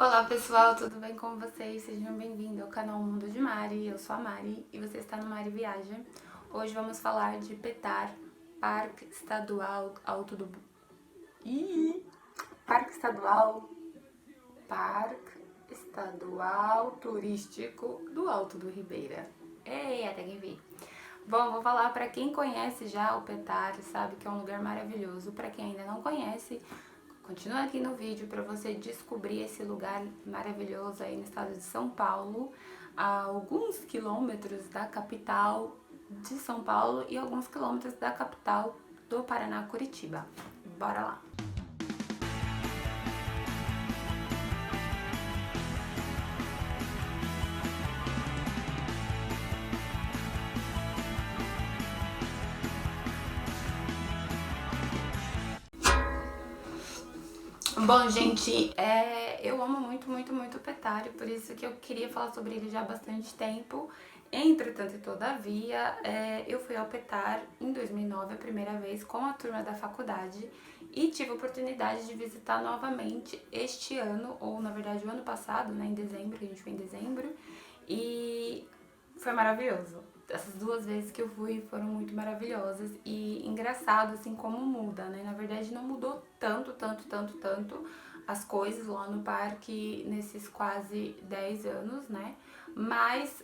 Olá pessoal, tudo bem com vocês? Sejam bem-vindos ao canal Mundo de Mari. Eu sou a Mari e você está no Mari Viaja. Hoje vamos falar de Petar, Parque Estadual Alto do... Parque Estadual... Parque Estadual Turístico do Alto do Ribeira. Ei, até que vi. Bom, vou falar para quem conhece já o Petar, sabe que é um lugar maravilhoso. Para quem ainda não conhece, continua aqui no vídeo para você descobrir esse lugar maravilhoso aí no estado de São Paulo, a alguns quilômetros da capital de São Paulo e alguns quilômetros da capital do Paraná, Curitiba. Bora lá! Bom, gente, eu amo muito o Petar, por isso que eu queria falar sobre ele já há bastante tempo. Entretanto e todavia, eu fui ao Petar em 2009, a primeira vez, com a turma da faculdade, e tive a oportunidade de visitar novamente este ano, ou na verdade o ano passado, né, em dezembro, a gente foi em dezembro, e foi maravilhoso. Essas duas vezes que eu fui foram muito maravilhosas e engraçado assim como muda, né? Na verdade não mudou tanto as coisas lá no parque nesses quase 10 anos, né? Mas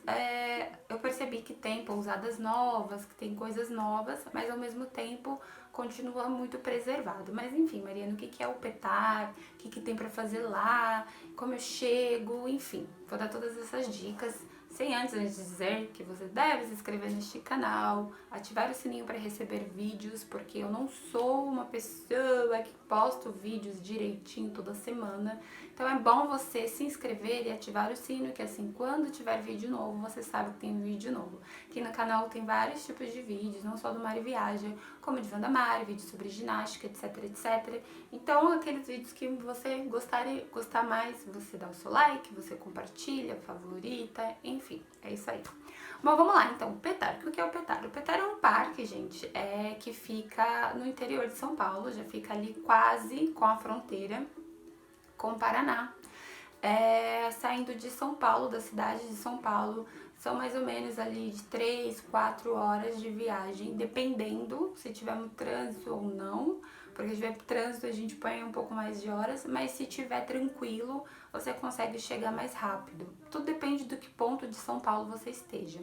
eu percebi que tem pousadas novas, que tem coisas novas, mas ao mesmo tempo continua muito preservado. Mas enfim, Mariana, o que é o Petar? O que tem pra fazer lá? Como eu chego? Enfim, vou dar todas essas dicas. Sem antes dizer que você deve se inscrever neste canal, ativar o sininho para receber vídeos, porque eu não sou uma pessoa que posto vídeos direitinho toda semana. Então é bom você se inscrever e ativar o sino, que assim, quando tiver vídeo novo, você sabe que tem vídeo novo. Aqui no canal tem vários tipos de vídeos, não só do Mari Viaja, como de Wanda Mari, vídeos sobre ginástica, etc. Então, aqueles vídeos que você gostar mais, você dá o seu like, você compartilha, favorita, enfim, é isso aí. Bom, vamos lá então, o Petar. O que é o Petar? O Petar é um parque, gente, que fica no interior de São Paulo, já fica ali quase com a fronteira com o Paraná. Saindo de São Paulo, da cidade de São Paulo, são mais ou menos ali de 3, 4 horas de viagem, dependendo se tiver muito trânsito ou não, porque se tiver trânsito a gente põe um pouco mais de horas, mas se tiver tranquilo, você consegue chegar mais rápido. Tudo depende do que ponto de São Paulo você esteja.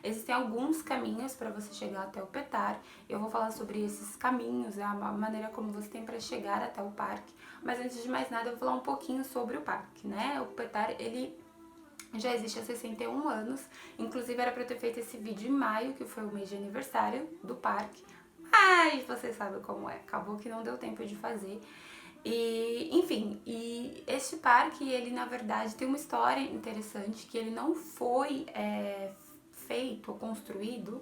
Existem alguns caminhos para você chegar até o Petar. Eu vou falar sobre esses caminhos, a maneira como você tem para chegar até o parque. Mas antes de mais nada, eu vou falar um pouquinho sobre o parque, né? O Petar, ele já existe há 61 anos. Inclusive, era para eu ter feito esse vídeo em maio, que foi o mês de aniversário do parque. Mas você sabe como é, acabou que não deu tempo de fazer. E, enfim, e este parque, ele na verdade tem uma história interessante, que ele não foi feito ou construído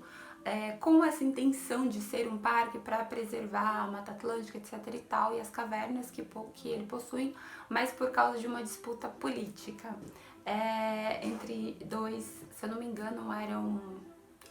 com essa intenção de ser um parque para preservar a Mata Atlântica, etc e tal, e as cavernas que ele possui, mas por causa de uma disputa política entre dois, se eu não me engano, eram...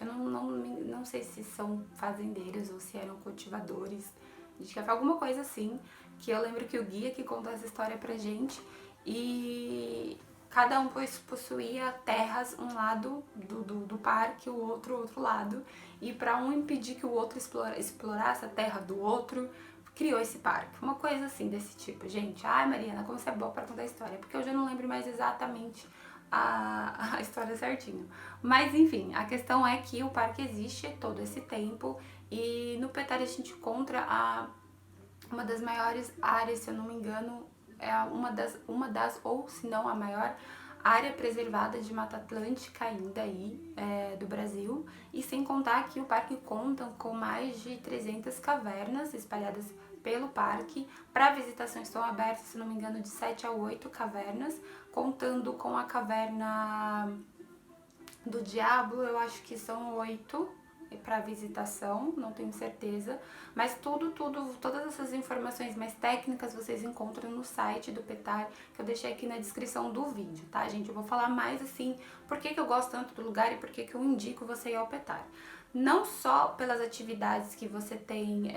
Eu não sei se são fazendeiros ou se eram cultivadores de café, alguma coisa assim, que eu lembro que o guia que contou essa história pra gente, e cada um possuía terras, um lado do parque, o outro lado, e para um impedir que o outro explorasse a terra do outro, criou esse parque. Uma coisa assim, desse tipo. Gente, ai Mariana, como você é boa para contar a história, porque eu já não lembro mais exatamente a história certinho. Mas enfim, a questão é que o parque existe todo esse tempo, e no Petar a gente encontra uma das maiores áreas, se eu não me engano, é uma das ou se não a maior área preservada de Mata Atlântica ainda aí do Brasil, e sem contar que o parque conta com mais de 300 cavernas espalhadas pelo parque. Para visitação estão abertas, se não me engano, de 7 a 8 cavernas, contando com a caverna do Diabo, eu acho que são 8 para visitação, não tenho certeza, mas todas essas informações mais técnicas vocês encontram no site do Petar, que eu deixei aqui na descrição do vídeo, tá, gente? Eu vou falar mais assim, por que eu gosto tanto do lugar e por que eu indico você ir ao Petar. não só pelas atividades que você tem,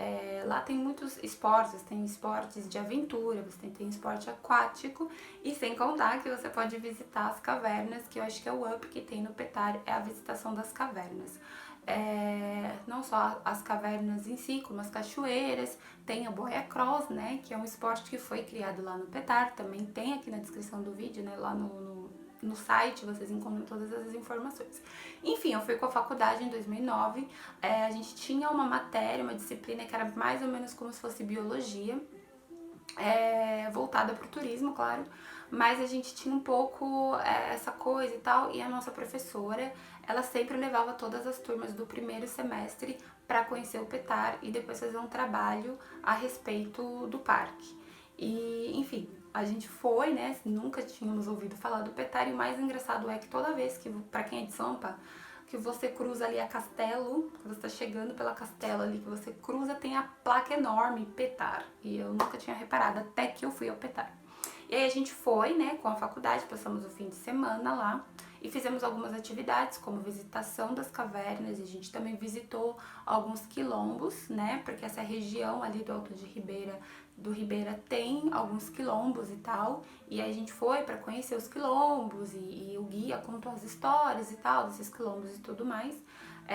lá tem muitos esportes, tem esportes de aventura, você tem esporte aquático, e sem contar que você pode visitar as cavernas, que eu acho que é o up que tem no Petar, é a visitação das cavernas. Não só as cavernas em si, como as cachoeiras, tem a boia cross, né, que é um esporte que foi criado lá no Petar, também tem aqui na descrição do vídeo, né, lá no site vocês encontram todas as informações. Enfim, eu fui com a faculdade em 2009, a gente tinha uma matéria, uma disciplina que era mais ou menos como se fosse biologia, voltada para o turismo, claro, mas a gente tinha um pouco essa coisa e tal, e a nossa professora, ela sempre levava todas as turmas do primeiro semestre para conhecer o Petar e depois fazer um trabalho a respeito do parque. E, enfim, a gente foi, né? Nunca tínhamos ouvido falar do Petar, e o mais engraçado é que toda vez que, pra quem é de Sampa, que você cruza ali a Castelo, que você tá chegando pela Castelo ali, que você cruza, tem a placa enorme, Petar. E eu nunca tinha reparado, até que eu fui ao Petar. E aí a gente foi, né, com a faculdade, passamos o fim de semana lá e fizemos algumas atividades, como visitação das cavernas, e a gente também visitou alguns quilombos, né, porque essa região ali do Alto de Ribeira, do Ribeira tem alguns quilombos e tal, e aí a gente foi para conhecer os quilombos, e o guia contou as histórias e tal, desses quilombos e tudo mais.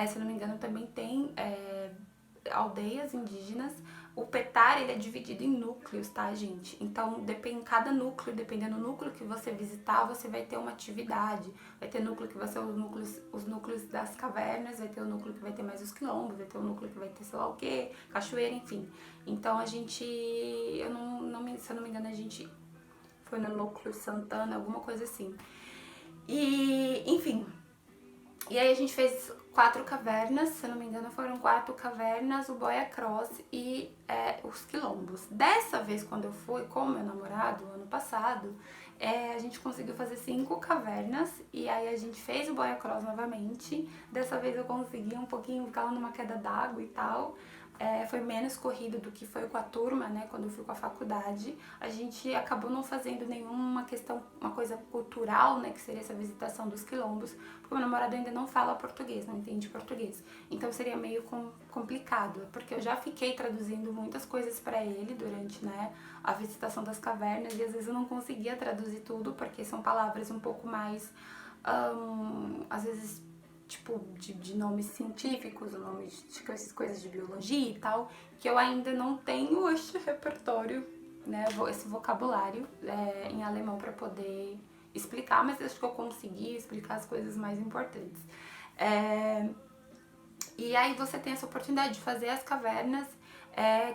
Se eu não me engano, também tem aldeias indígenas. O Petar, ele é dividido em núcleos, tá, gente? Então, cada núcleo, dependendo do núcleo que você visitar, você vai ter uma atividade. Vai ter núcleo que vai ser os núcleos das cavernas, vai ter o núcleo que vai ter mais os quilombos, vai ter o núcleo que vai ter sei lá o quê, cachoeira, enfim. Então, a gente, se eu não me engano, a gente foi no núcleo Santana, alguma coisa assim. E, enfim, e aí a gente fez 4 cavernas, se eu não me engano foram 4 cavernas, o Boia Cross e os quilombos. Dessa vez, quando eu fui com o meu namorado, ano passado, a gente conseguiu fazer 5 cavernas, e aí a gente fez o Boia Cross novamente. Dessa vez eu consegui um pouquinho ficar numa queda d'água e tal. Foi menos corrido do que foi com a turma, né, quando eu fui com a faculdade. A gente acabou não fazendo nenhuma questão, uma coisa cultural, né, que seria essa visitação dos quilombos, porque o meu namorado ainda não fala português, não entende português. Então seria meio complicado, porque eu já fiquei traduzindo muitas coisas para ele durante, né, a visitação das cavernas, e às vezes eu não conseguia traduzir tudo, porque são palavras um pouco mais, às vezes, tipo, de nomes científicos, nomes de essas coisas de biologia e tal, que eu ainda não tenho este repertório, né, esse vocabulário em alemão para poder explicar, mas acho que eu consegui explicar as coisas mais importantes. E aí você tem essa oportunidade de fazer as cavernas,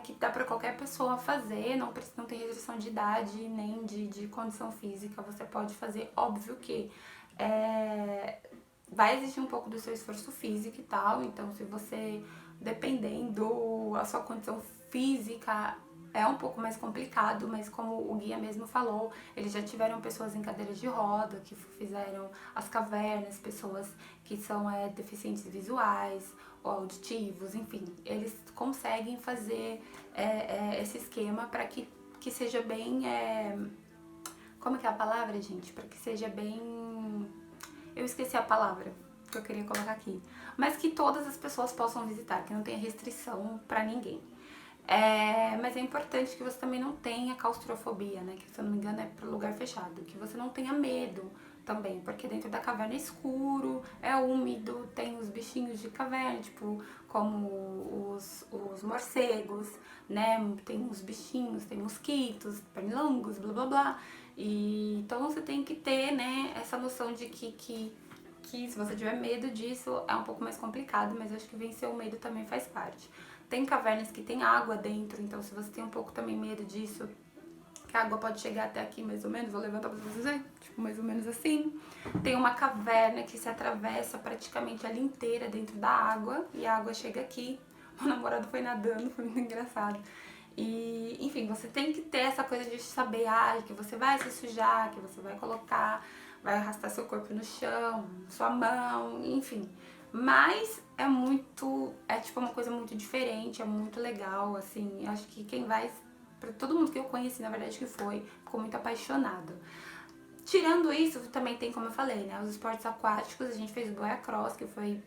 que dá para qualquer pessoa fazer, não tem restrição de idade nem de condição física, você pode fazer. Óbvio que vai exigir um pouco do seu esforço físico e tal, então se você, dependendo a sua condição física, é um pouco mais complicado, mas como o guia mesmo falou, eles já tiveram pessoas em cadeiras de roda que fizeram as cavernas, pessoas que são deficientes visuais ou auditivos, enfim, eles conseguem fazer esse esquema para que seja bem... como que é a palavra, gente? Para que seja bem... Eu esqueci a palavra que eu queria colocar aqui. Mas que todas as pessoas possam visitar, que não tenha restrição pra ninguém. Mas é importante que você também não tenha claustrofobia, né? Que, se eu não me engano, é pro lugar fechado. Que você não tenha medo também, porque dentro da caverna é escuro, é úmido, tem os bichinhos de caverna, tipo, como os morcegos, né? Tem os bichinhos, tem mosquitos, pernilongos, blá blá blá. E então você tem que ter, né, essa noção de que se você tiver medo disso é um pouco mais complicado, mas eu acho que vencer o medo também faz parte. Tem cavernas que tem água dentro, então se você tem um pouco também medo disso, que a água pode chegar até aqui mais ou menos, vou levantar pra vocês verem, tipo mais ou menos assim. Tem uma caverna que se atravessa praticamente ela inteira dentro da água, e a água chega aqui. Meu namorado foi nadando, foi muito engraçado. E, enfim, você tem que ter essa coisa de saber, que você vai se sujar, que você vai colocar, vai arrastar seu corpo no chão, sua mão, enfim. Mas é tipo uma coisa muito diferente, é muito legal, assim, acho que quem vai, pra todo mundo que eu conheci, na verdade, que foi, ficou muito apaixonado. Tirando isso, também tem, como eu falei, né, os esportes aquáticos, a gente fez o boia cross, que foi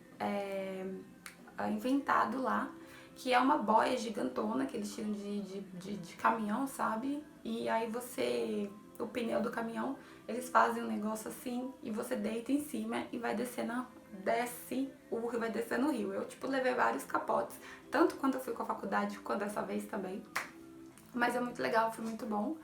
inventado lá, que é uma boia gigantona que eles tiram de caminhão, sabe? E aí o pneu do caminhão, eles fazem um negócio assim e você deita em cima e vai descendo, vai descendo o rio. Eu, tipo, levei vários capotes, tanto quando eu fui com a faculdade, quanto dessa vez também. Mas é muito legal, foi muito bom.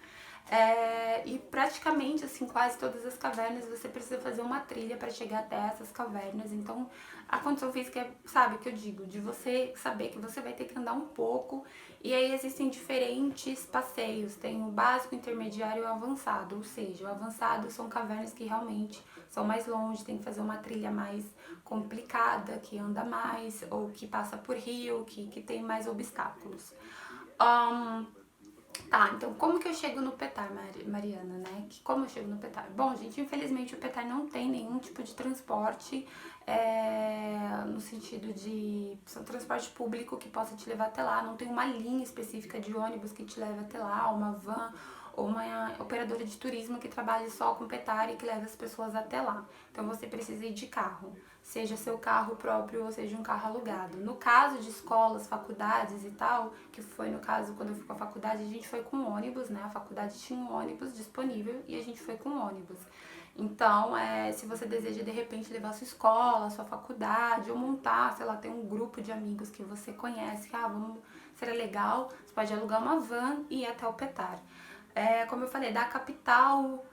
E praticamente, assim, quase todas as cavernas você precisa fazer uma trilha para chegar até essas cavernas. Então, a condição física é, sabe, o que eu digo, de você saber que você vai ter que andar um pouco. E aí existem diferentes passeios, tem o básico, o intermediário e o avançado. Ou seja, o avançado são cavernas que realmente são mais longe, tem que fazer uma trilha mais complicada, que anda mais, ou que passa por rio, que tem mais obstáculos. Tá, então como que eu chego no Petar, Mariana, né? Como eu chego no Petar? Bom, gente, infelizmente o Petar não tem nenhum tipo de transporte, no sentido de transporte público que possa te levar até lá. Não tem uma linha específica de ônibus que te leve até lá, uma van ou uma operadora de turismo que trabalhe só com Petar e que leve as pessoas até lá. Então você precisa ir de carro, seja seu carro próprio ou seja um carro alugado. No caso de escolas, faculdades e tal, que foi no caso quando eu fui com a faculdade, a gente foi com ônibus, né? A faculdade tinha um ônibus disponível e a gente foi com ônibus. Então, se você deseja de repente levar sua escola, sua faculdade, ou montar, sei lá, tem um grupo de amigos que você conhece, seria legal, você pode alugar uma van e ir até o Petar. Como eu falei, da capital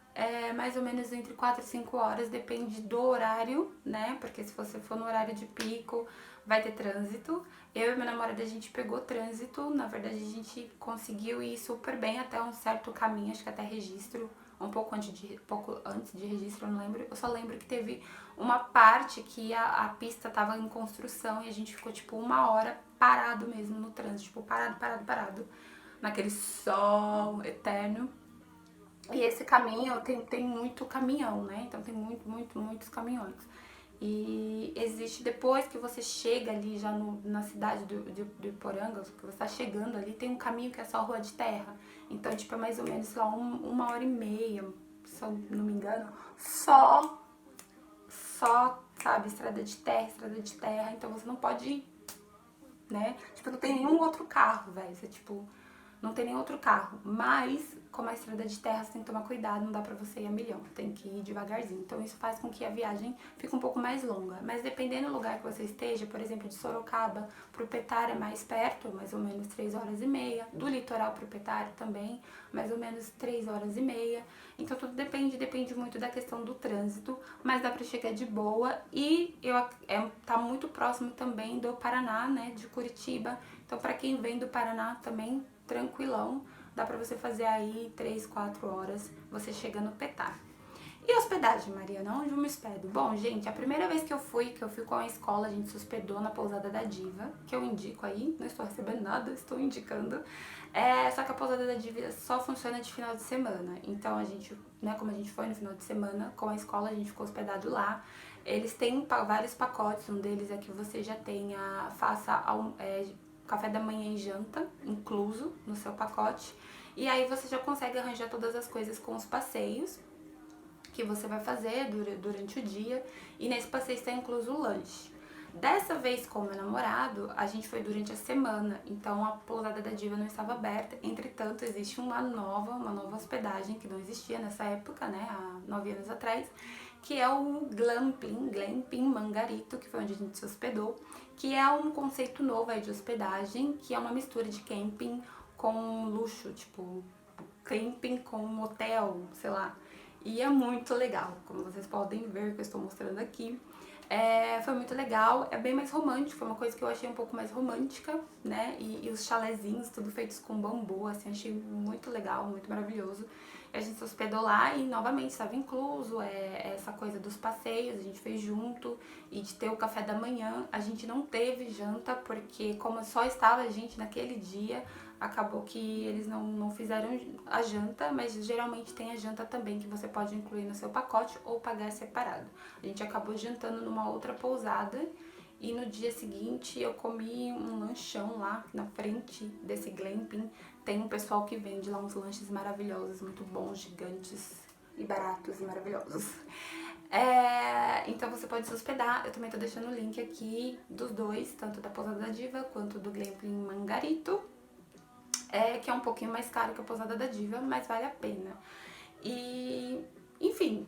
mais ou menos entre 4 e 5 horas, depende do horário, né? Porque se você for no horário de pico, vai ter trânsito. Eu e meu namorado, a gente pegou trânsito, na verdade a gente conseguiu ir super bem até um certo caminho, acho que até Registro, pouco antes de Registro, eu não lembro. Eu só lembro que teve uma parte que a pista tava em construção e a gente ficou tipo 1 hora parado mesmo no trânsito, tipo parado, naquele sol eterno. E esse caminho tem muito caminhão, né? Então tem muitos caminhões. E existe, depois que você chega ali já na cidade do Iporanga, que você tá chegando ali, tem um caminho que é só rua de terra. Então, tipo, é mais ou menos só 1 hora e meia, se eu não me engano, só, sabe, estrada de terra. Então você não pode ir, né? Tipo, não tem nenhum outro carro, velho. Você, tipo, não tem nenhum outro carro. Mas, como a estrada de terra, você tem que tomar cuidado, não dá pra você ir a milhão. Tem que ir devagarzinho. Então, isso faz com que a viagem fique um pouco mais longa. Mas dependendo do lugar que você esteja, por exemplo, de Sorocaba pro Petar é mais perto, mais ou menos 3 horas e meia. Do litoral pro Petar também, mais ou menos 3 horas e meia. Então, tudo depende muito da questão do trânsito, mas dá pra chegar de boa. E tá muito próximo também do Paraná, né, de Curitiba. Então, pra quem vem do Paraná também, tranquilão, dá pra você fazer aí 3, 4 horas, você chega no Petar. E hospedagem, Mariana, onde eu me hospedo? Bom, gente, a primeira vez que eu fui com a escola, a gente se hospedou na pousada da Diva, que eu indico aí, não estou recebendo nada, estou indicando. Só que a pousada da Diva só funciona de final de semana. Então a gente, né, como a gente foi no final de semana, com a escola a gente ficou hospedado lá. Eles têm vários pacotes, um deles é que você já café da manhã e janta, incluso no seu pacote. E aí você já consegue arranjar todas as coisas com os passeios que você vai fazer durante o dia. E nesse passeio está incluso o lanche. Dessa vez com o meu namorado, a gente foi durante a semana, então a pousada da Diva não estava aberta. Entretanto, existe uma nova hospedagem que não existia nessa época, né, há 9 anos atrás, que é o Glamping Mangarito, que foi onde a gente se hospedou, que é um conceito novo aí de hospedagem, que é uma mistura de camping com luxo, tipo camping com hotel, sei lá. E é muito legal, como vocês podem ver que eu estou mostrando aqui. Foi muito legal, é bem mais romântico, foi uma coisa que eu achei um pouco mais romântica, né? E os chalezinhos, tudo feitos com bambu, assim, achei muito legal, muito maravilhoso. A gente se hospedou lá e novamente estava incluso essa coisa dos passeios, a gente fez junto e de ter o café da manhã. A gente não teve janta porque como só estava a gente naquele dia, acabou que eles não fizeram a janta, mas geralmente tem a janta também que você pode incluir no seu pacote ou pagar separado. A gente acabou jantando numa outra pousada e no dia seguinte eu comi um lanchão lá na frente desse glamping. Tem um pessoal que vende lá uns lanches maravilhosos, muito bons, gigantes. e baratos e maravilhosos. Então você pode se hospedar, eu também tô deixando o link aqui dos dois, tanto da Pousada da Diva quanto do Glamping Mangarito, que é um pouquinho mais caro que a Pousada da Diva, mas vale a pena. E, enfim,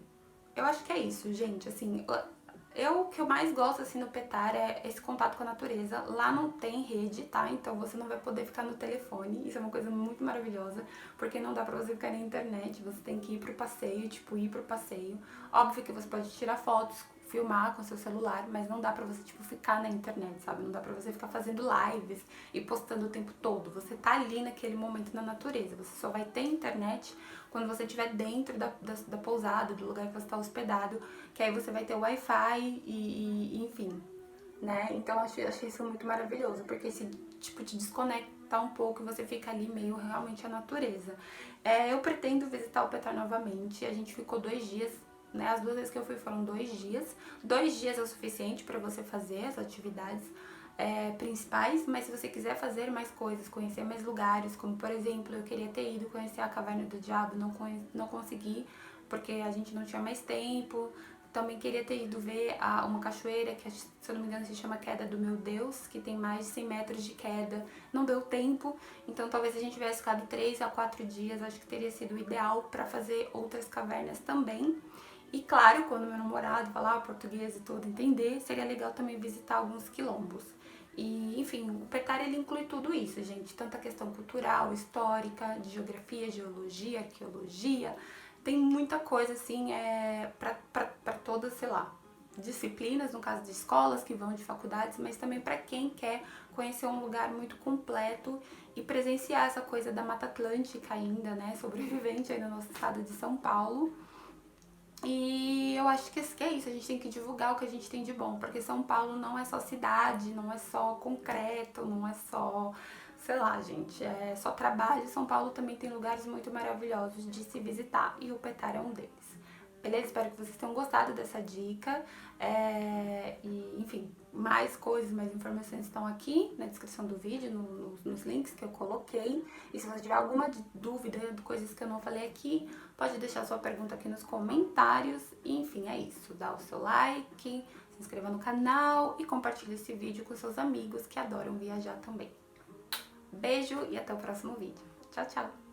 eu acho que é isso, gente, assim, o que eu mais gosto, assim, no Petar é esse contato com a natureza. Lá não tem rede, tá? Então você não vai poder ficar no telefone, isso é uma coisa muito maravilhosa, porque não dá pra você ficar na internet, você tem que ir pro passeio, tipo, ir pro passeio. Óbvio que você pode tirar fotos, filmar com seu celular, mas não dá pra você, tipo, ficar na internet, sabe? Não dá pra você ficar fazendo lives e postando o tempo todo. Você tá ali naquele momento na natureza, você só vai ter internet quando você estiver dentro da pousada, do lugar que você está hospedado, que aí você vai ter Wi-Fi e enfim, né? Então eu achei isso muito maravilhoso, porque esse tipo te desconecta um pouco e você fica ali meio realmente a natureza. Eu pretendo visitar o Petar novamente, a gente ficou 2 dias, né? As 2 vezes que eu fui foram 2 dias. 2 dias é o suficiente para você fazer as atividades principais, mas se você quiser fazer mais coisas, conhecer mais lugares, como por exemplo, eu queria ter ido conhecer a Caverna do Diabo, não consegui, porque a gente não tinha mais tempo. Também queria ter ido ver uma cachoeira que, se eu não me engano, se chama Queda do Meu Deus, que tem mais de 100 metros de queda. Não deu tempo, então talvez a gente tivesse ficado 3 a 4 dias, acho que teria sido o ideal para fazer outras cavernas também. E claro, quando meu namorado falar português e tudo, entender, seria legal também visitar alguns quilombos. E, enfim, o Petar ele inclui tudo isso, gente. Tanto a questão cultural, histórica, de geografia, geologia, arqueologia. Tem muita coisa, assim, pra todas, sei lá, disciplinas, no caso de escolas que vão de faculdades, mas também para quem quer conhecer um lugar muito completo e presenciar essa coisa da Mata Atlântica ainda, né, sobrevivente aí no nosso estado de São Paulo. E eu acho que é isso, a gente tem que divulgar o que a gente tem de bom, porque São Paulo não é só cidade, não é só concreto, não é só, sei lá, gente, é só trabalho. São Paulo também tem lugares muito maravilhosos de se visitar e o Petar é um deles. Beleza? Espero que vocês tenham gostado dessa dica. E, enfim, mais coisas, mais informações estão aqui na descrição do vídeo, nos links que eu coloquei. E se você tiver alguma dúvida de coisas que eu não falei aqui, pode deixar sua pergunta aqui nos comentários. E, enfim, é isso. Dá o seu like, se inscreva no canal e compartilhe esse vídeo com seus amigos que adoram viajar também. Beijo e até o próximo vídeo. Tchau, tchau!